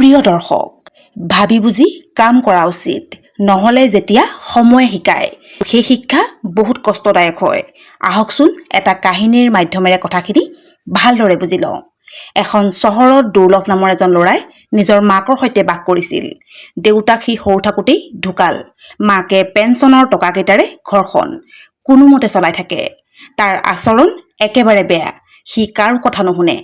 প্ৰিয় দৰ্শক, ভাবি বুজি কাম কৰা উচিত, নহলে যেতিয়া সময়ে শিকায় সেই শিক্ষা বহুত কষ্টদায়ক হয়। আহকচোন এটা কাহিনীৰ মাধ্যমেৰে কথাখিনি ভালদৰে বুজি লওঁ। এখন চহৰত দুৰ্লভ নামৰ এজন ল'ৰাই নিজৰ মাকৰ সৈতে বাস কৰিছিল। দেউতাক সি সৰু থাকোঁতেই ঢুকাল। মাকে পেঞ্চনৰ টকাকেইটাৰে ঘৰখন কোনোমতে চলাই থাকে। তাৰ আচৰণ একেবাৰে বেয়া। সি কাৰো কথা নুশুনে।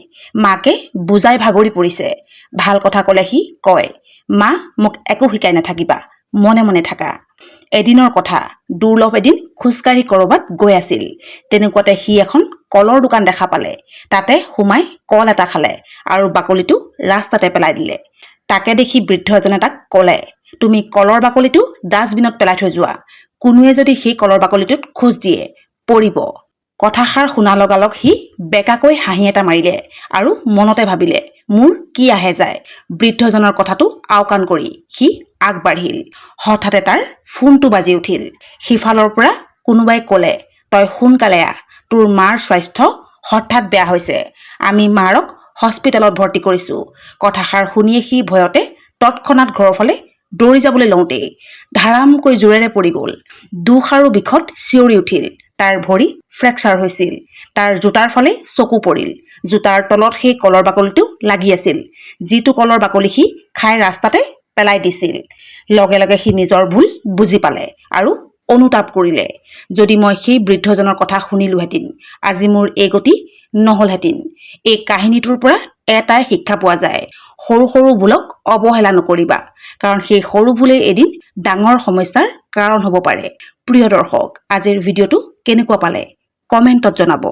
মাকে বুজাই ভাগৰি পৰিছে। ভাল কথা ক'লে সি কয়, মা মোক একো শিকাই নাথাকিবা, মনে মনে থাকা। এদিনৰ কথা, দুৰ্লভ এদিন খোজকাঢ়ি ক'ৰবাত গৈ আছিল। তেনেকুৱাতে সি এখন কলৰ দোকান দেখা পালে। তাতে সোমাই কল এটা খালে আৰু বাকলিটো ৰাস্তাতে পেলাই দিলে। তাকে দেখি বৃদ্ধ এজনে তাক ক'লে, তুমি কলৰ বাকলিটো ডাষ্টবিনত পেলাই থৈ যোৱা। কোনোৱে যদি সেই কলৰ বাকলিটোত খোজ দিয়ে পৰিব। কথাষাৰ শুনা লগালগ সি বেকাকৈ হাঁহি এটা মাৰিলে আৰু মনতে ভাবিলে, মোৰ কি আহে যায়। বৃদ্ধজনৰ কথাটো আওকাণ কৰি সি আগবাঢ়িল। হঠাতে তাৰ ফোনটো বাজি উঠিল। সিফালৰ পৰা কোনোবাই ক'লে, তই সোনকালে আহ, তোৰ মাৰ স্বাস্থ্য হঠাৎ বেয়া হৈছে। আমি মাৰক হস্পিটেলত ভৰ্তি কৰিছো। কথাষাৰ শুনিয়ে সি ভয়তে তৎক্ষণাত ঘৰৰ ফালে দৌৰি যাবলৈ লওঁতেই ধাৰামকৈ জোৰেৰে পৰি গ'ল। দুখ আৰু বিষত চিঞৰি উঠিল। তাৰ ভৰি ফ্ৰেকচাৰ হৈছিল। তাৰ জোতাৰ ফালে চকু পৰিল। জোতাৰ তলত সেই কলৰ বাকলিটো লাগি আছিল, যিটো কলৰ বাকলি সি খাই ৰাস্তাতে পেলাই দিছিল। লগে লগে সি নিজৰ ভুল বুজি পালে আৰু অনুতাপ কৰিলে, যদি মই সেই বৃদ্ধজনৰ কথা শুনিলোহেঁতেন, আজি মোৰ এই গতি নহলহেঁতেন। এই কাহিনীটোৰ পৰা এটাই শিক্ষা পোৱা যায়, সৰু সৰু ভুলক অৱহেলা নকৰিবা, কাৰণ সেই সৰু ভুলেই এদিন ডাঙৰ সমস্যাৰ কাৰণ হ'ব পাৰে। প্ৰিয় দৰ্শক, আজিৰ ভিডিঅ'টো কেনেকুৱা পালে কমেণ্টত জনাব।